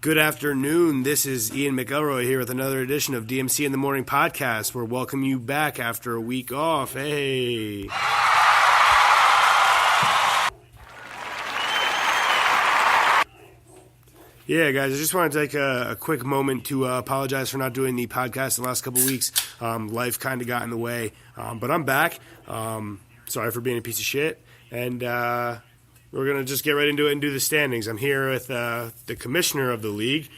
Good afternoon. This is Ian McElroy here with another edition of DMC in the Morning podcast. We're welcoming you back after a week off. Hey. Yeah, guys, I just want to take a quick moment to apologize for not doing the podcast the last couple of weeks. Life kind of got in the way, but I'm back. Sorry for being a piece of shit. And we're going to just get right into it and do the standings. I'm here with the commissioner of the league.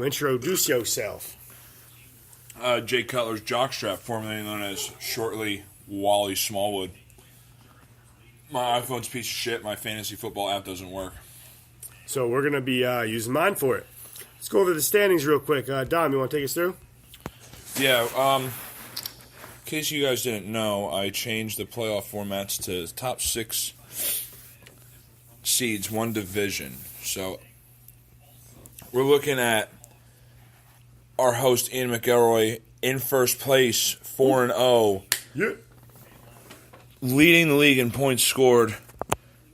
Introduce yourself. Jay Cutler's jockstrap, formerly known as shortly Wally Smallwood. My iPhone's a piece of shit. My fantasy football app doesn't work. So we're going to be using mine for it. Let's go over the standings real quick. Dom, you want to take us through? Yeah, in case you guys didn't know, I changed the playoff formats to top 6 seeds, one division. So we're looking at our host, Ian McElroy, in first place, 4-0. Yeah. Leading the league in points scored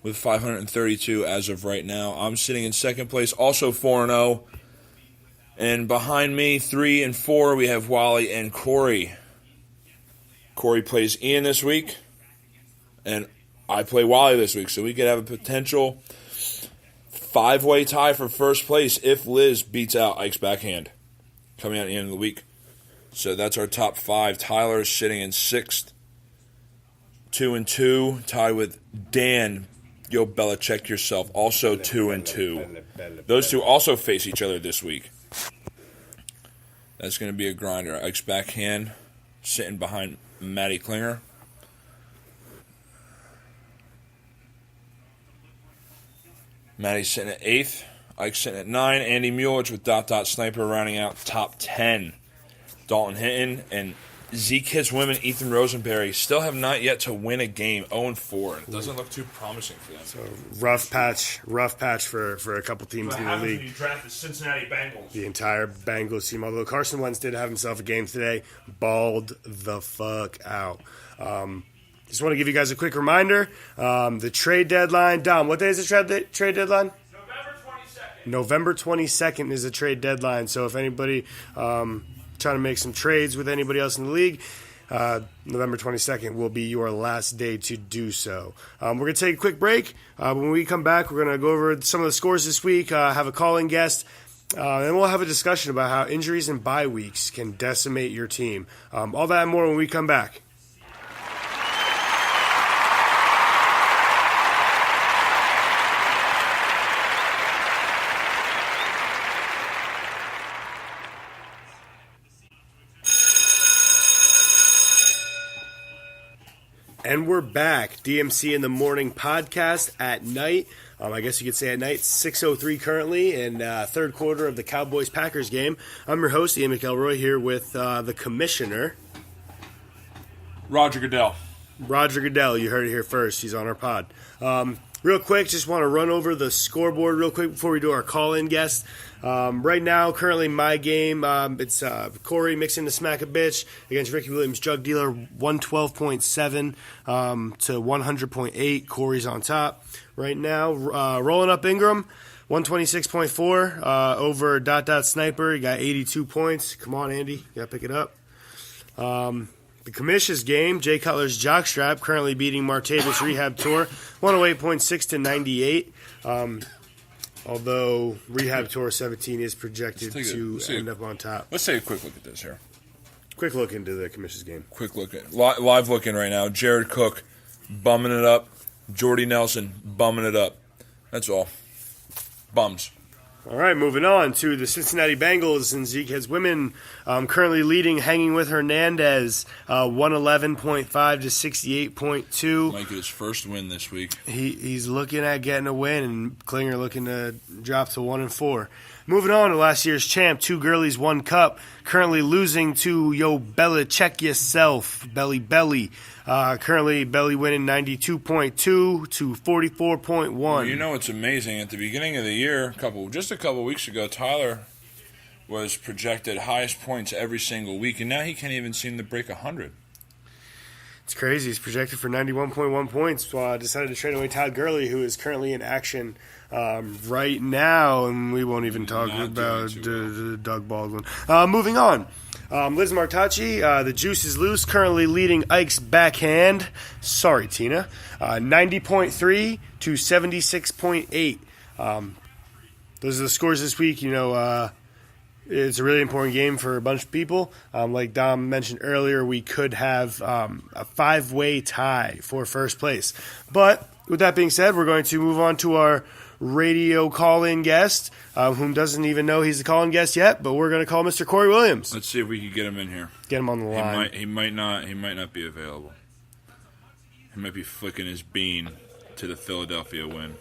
with 532 as of right now. I'm sitting in second place, also 4-0. And behind me, 3 and 4, we have Wally and Corey. Corey plays Ian this week, and I play Wally this week. So we could have a potential 5-way tie for first place if Liz beats out Ike's backhand coming out at the end of the week. So that's our top 5. Tyler is sitting in 6th, 2-2, tied with Dan. Yo, Bella, check yourself. Also 2-2. Those two also face each other this week. That's going to be a grinder. Ike's backhand sitting behind Maddie Klinger. Maddie's sitting at 8th. Ike's sitting at 9. Andy Muelich with ... Sniper rounding out top 10. Dalton Hinton and Z-Kids women, Ethan Rosenberry, still have not yet to win a game, 0-4. It doesn't look too promising for them. So rough patch for a couple teams in the league. You draft the Cincinnati Bengals. The entire Bengals team, although Carson Wentz did have himself a game today, balled the fuck out. Just want to give you guys a quick reminder. The trade deadline. Dom, what day is the trade deadline? November 22nd is the trade deadline. So if anybody trying to make some trades with anybody else in the league, November 22nd will be your last day to do so. We're going to take a quick break. When we come back, we're going to go over some of the scores this week, have a call-in guest, and we'll have a discussion about how injuries and bye weeks can decimate your team. All that and more when we come back. And we're back. DMC in the Morning podcast at night. I guess you could say at night. 6:03 currently in third quarter of the Cowboys-Packers game. I'm your host, Ian McElroy, here with the commissioner. Roger Goodell. Roger Goodell, you heard it here first. He's on our pod. Real quick, just want to run over the scoreboard real quick before we do our call-in guest. Right now, currently my game, it's Corey mixing the smack a bitch against Ricky Williams, Jug Dealer, 112.7 to 100.8. Corey's on top right now. Rolling up Ingram, 126.4 over ... Sniper. He got 82 points. Come on, Andy. You got to pick it up. The commission's game, Jay Cutler's jockstrap, currently beating Martavis Rehab Tour, 108.6 to 98. Although Rehab Tour 17 is projected to end up on top. Let's take a quick look at this here. Quick look into the commission's game. Quick look at live looking right now. Jared Cook bumming it up. Jordy Nelson bumming it up. That's all. Bums. All right, moving on to the Cincinnati Bengals and Z-Kids women, currently leading, hanging with Hernandez, 111.5 to 68.2. Might get his first win this week. He's looking at getting a win, and Klinger looking to drop to 1-4. Moving on to last year's champ, 2 girlies, 1 cup, currently losing to Yo Bella, check yourself, Belly. Currently, Belly winning 92.2 to 44.1. Well, you know what's amazing? At the beginning of the year, just a couple weeks ago, Tyler was projected highest points every single week, and now he can't even seem to break 100. It's crazy. He's projected for 91.1 points. Decided to trade away Todd Gurley, who is currently in action right now, and we won't even talk about Doug Baldwin. Moving on. Liz Martacci, the juice is loose, currently leading Ike's backhand. Sorry, Tina. 90.3 to 76.8. Those are the scores this week. It's a really important game for a bunch of people. Like Dom mentioned earlier, we could have a 5-way tie for first place. But with that being said, we're going to move on to our radio call-in guest, whom doesn't even know he's the call-in guest yet, but we're going to call Mr. Corey Williams. Let's see if we can get him in here. Get him on the line. He might not be available. He might be flicking his bean to the Philadelphia win.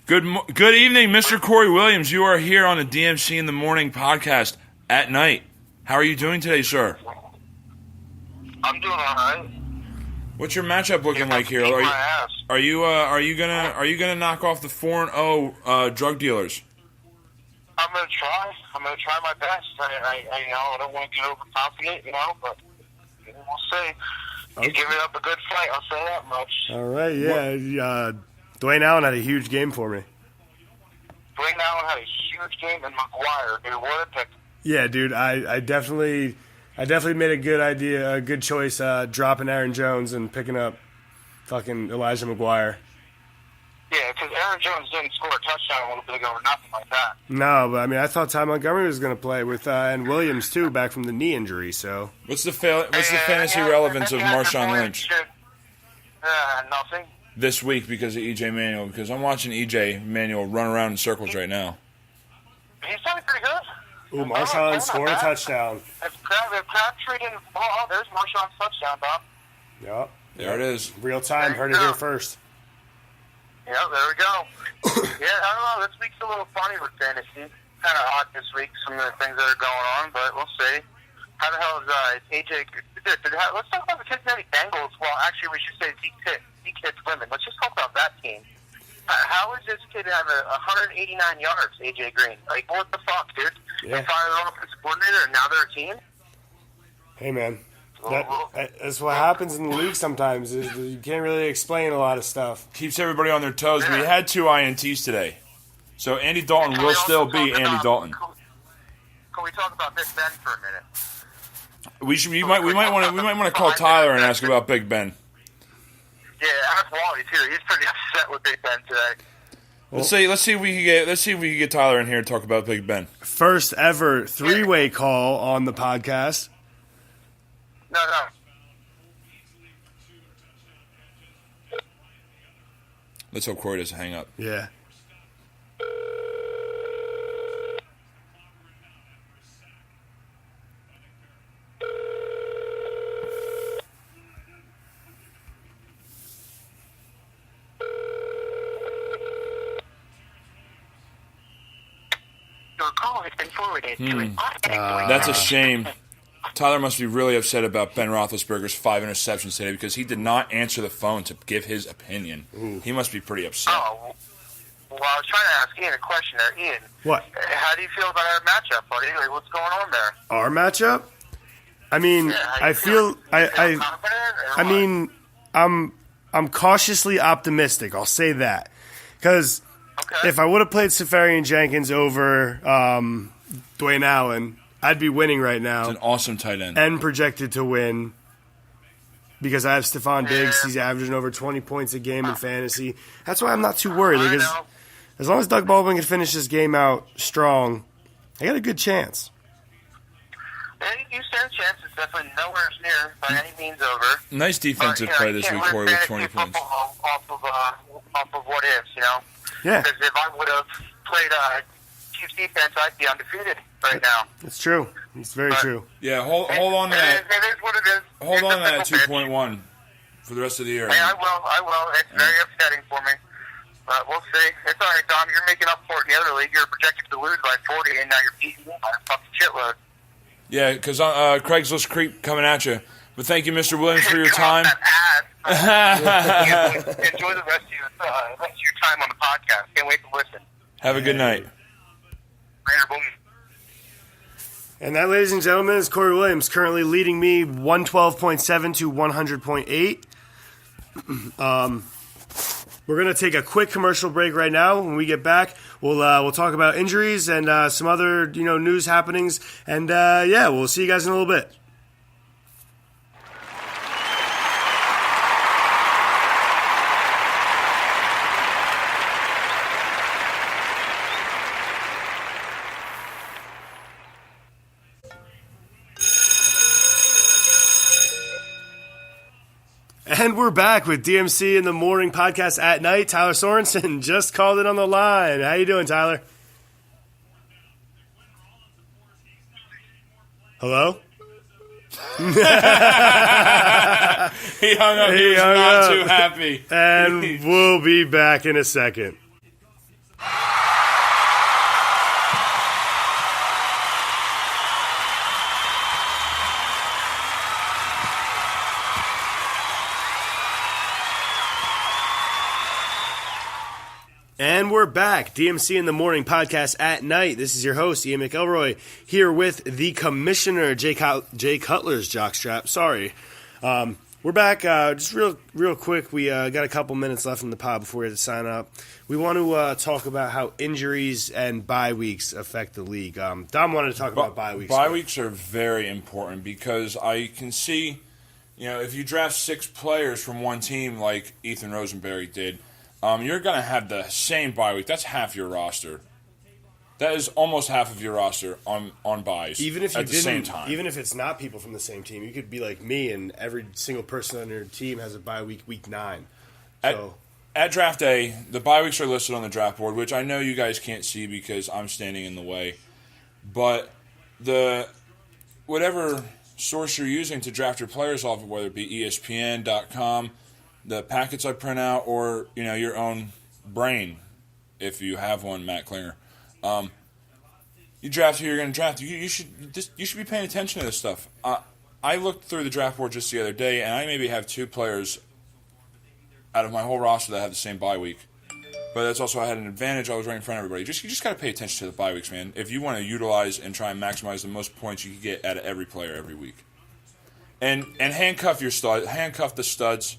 Good evening, Mr. Corey Williams. You are here on the DMC in the Morning podcast at night. How are you doing today, sir? I'm doing all right. What's your matchup looking like here? Are you gonna knock off the 4-0 drug dealers? I'm gonna try. I'm gonna try my best. I don't want to get overconfident, but we'll see. Okay. He's giving up a good fight. I'll say that much. All right, yeah. Dwayne Allen had a huge game for me. Dwayne Allen had a huge game, and McGuire, dude, what a pick. Yeah, dude, I definitely made a good choice dropping Aaron Jones and picking up fucking Elijah McGuire. Yeah, because Aaron Jones didn't score a touchdown a little bit ago or nothing like that. No, but I thought Ty Montgomery was going to play with and Williams too, back from the knee injury. So what's the fantasy relevance of Marshawn Lynch? Nothing. This week because of E.J. Manuel, because I'm watching E.J. Manuel run around in circles right now. He's done pretty good. Ooh, Marshawn scored a touchdown. If Crabtree didn't fall, there's Marshawn's touchdown, Bob. Yep. There it is. Real time. Heard it here first. Yeah, there we go. I don't know. This week's a little funny with fantasy. Kind of odd this week, some of the things that are going on, but we'll see. How the hell is AJ? Let's talk about the Cincinnati Bengals. Well, actually, we should say Zeke hits women. Let's just talk about that team. How is this kid having 189 yards, AJ Green? Like, what the fuck, dude? Yeah. They fired an offensive coordinator, and now they're a team? Hey, man. That's what happens in the league sometimes. Is you can't really explain a lot of stuff. Keeps everybody on their toes. Yeah. We had 2 INTs today. So Andy Dalton will still be Andy Dalton. Can we talk about Big Ben for a minute? We might want to call Tyler and ask about Big Ben. Yeah, ask Wally too. He's pretty upset with Big Ben today. Let's see if we can get Tyler in here and talk about Big Ben. First ever 3-way call on the podcast. No. Let's hope Corey doesn't hang up. Yeah. Your call has been forwarded to an automatic That's a shame. Tyler must be really upset about Ben Roethlisberger's 5 interceptions today because he did not answer the phone to give his opinion. Ooh. He must be pretty upset. Oh, well, I was trying to ask Ian a question there. Ian, what? How do you feel about our matchup, buddy? Like, what's going on there? Our matchup? I mean, I'm cautiously optimistic. I'll say that because if I would have played Safarian Jenkins over Dwayne Allen, I'd be winning right now. It's an awesome tight end. And projected to win because I have Stephon Diggs. He's averaging over 20 points a game in fantasy. That's why I'm not too worried. Because as long as Doug Baldwin can finish this game out strong, I got a good chance. You stand a chance. It's definitely nowhere near by any means over. Nice defensive play this week, Corey, with 20 points. Off of what ifs, Yeah. Because if I would have played Chiefs defense, I'd be undefeated right now. It's true. It's very true. Yeah, hold on to that. It is what it is. Hold on to that 2.1 for the rest of the year. Hey, I will. It's very upsetting for me. But we'll see. It's all right, Dom. You're making up for it in the other league. You're projected to lose by 40, and now you're beating me by a fucking shitload. Yeah, because Craigslist creep coming at you. But thank you, Mr. Williams, for your time. Enjoy the rest of your time on the podcast. Can't wait to listen. Have a good night. Later, boom. And that, ladies and gentlemen, is Corey Williams, currently leading me 112.7 to 100.8. We're going to take a quick commercial break right now. When we get back, we'll talk about injuries and some other news happenings. And, we'll see you guys in a little bit. And we're back with DMC in the Morning podcast at night. Tyler Sorensen just called it on the line. How you doing, Tyler? Hello? He hung up. He was not too happy. And we'll be back in a second. And we're back. DMC in the Morning podcast at night. This is your host, Ian McElroy, here with the commissioner, Jay Cutler's jockstrap. Sorry. We're back. Just real quick, we got a couple minutes left in the pod before we have to sign up. We want to talk about how injuries and bye weeks affect the league. Dom wanted to talk about bye weeks. Bye weeks are very important because I can see, if you draft 6 players from one team like Ethan Rosenberry did, you're going to have the same bye week. That's half your roster. That is almost half of your roster on buys even if you at the same time. Even if it's not people from the same team, you could be like me, and every single person on your team has a bye week 9. So at draft day, the bye weeks are listed on the draft board, which I know you guys can't see because I'm standing in the way. But whatever source you're using to draft your players off of, whether it be ESPN.com, the packets I print out, or your own brain, if you have one, Matt Klinger. You draft who you're going to draft. You should be paying attention to this stuff. I looked through the draft board just the other day, and I maybe have 2 players out of my whole roster that have the same bye week. But that's also I had an advantage. I was right in front of everybody. You just got to pay attention to the bye weeks, man. If you want to utilize and try and maximize the most points you can get out of every player every week, and handcuff the studs.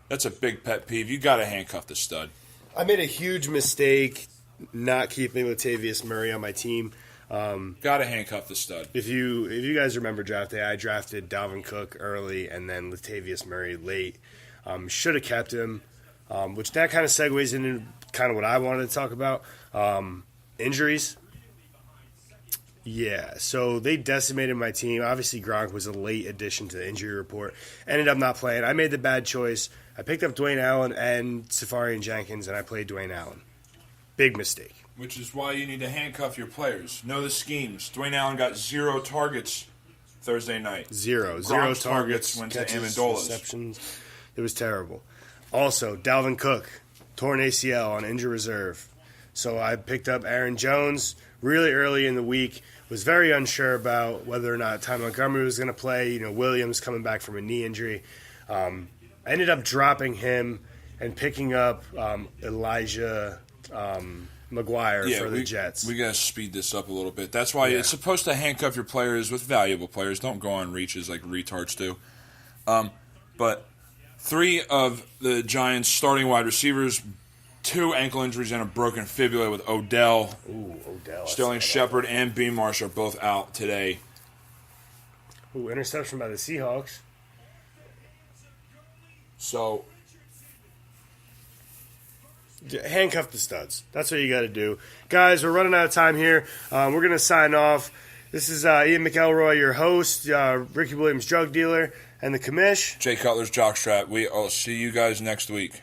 That's a big pet peeve. You got to handcuff the stud. I made a huge mistake not keeping Latavius Murray on my team. Got to handcuff the stud. If you guys remember draft day, I drafted Dalvin Cook early and then Latavius Murray late. Should have kept him, which that kind of segues into kind of what I wanted to talk about. Injuries. Yeah, so they decimated my team. Obviously, Gronk was a late addition to the injury report. Ended up not playing. I made the bad choice. I picked up Dwayne Allen and Safarian Jenkins, and I played Dwayne Allen. Big mistake. Which is why you need to handcuff your players. Know the schemes. Dwayne Allen got 0 targets Thursday night. Zero targets. Went to catches, Amendola's. Receptions. It was terrible. Also, Dalvin Cook, torn ACL on injured reserve. So I picked up Aaron Jones really early in the week. Was very unsure about whether or not Ty Montgomery was going to play. Williams coming back from a knee injury. I ended up dropping him and picking up Elijah McGuire for the Jets. We got to speed this up a little bit. That's why it's supposed to handcuff your players with valuable players. Don't go on reaches like retards do. But 3 of the Giants' starting wide receivers, 2 ankle injuries and a broken fibula with Odell. Ooh, Odell. Sterling Shepard and B. Marsh are both out today. Ooh, interception by the Seahawks. So handcuff the studs. That's what you got to do. Guys, we're running out of time here. We're going to sign off. This is Ian McElroy, your host, Ricky Williams, drug dealer, and the commish. Jay Cutler's jockstrap. We'll see you guys next week.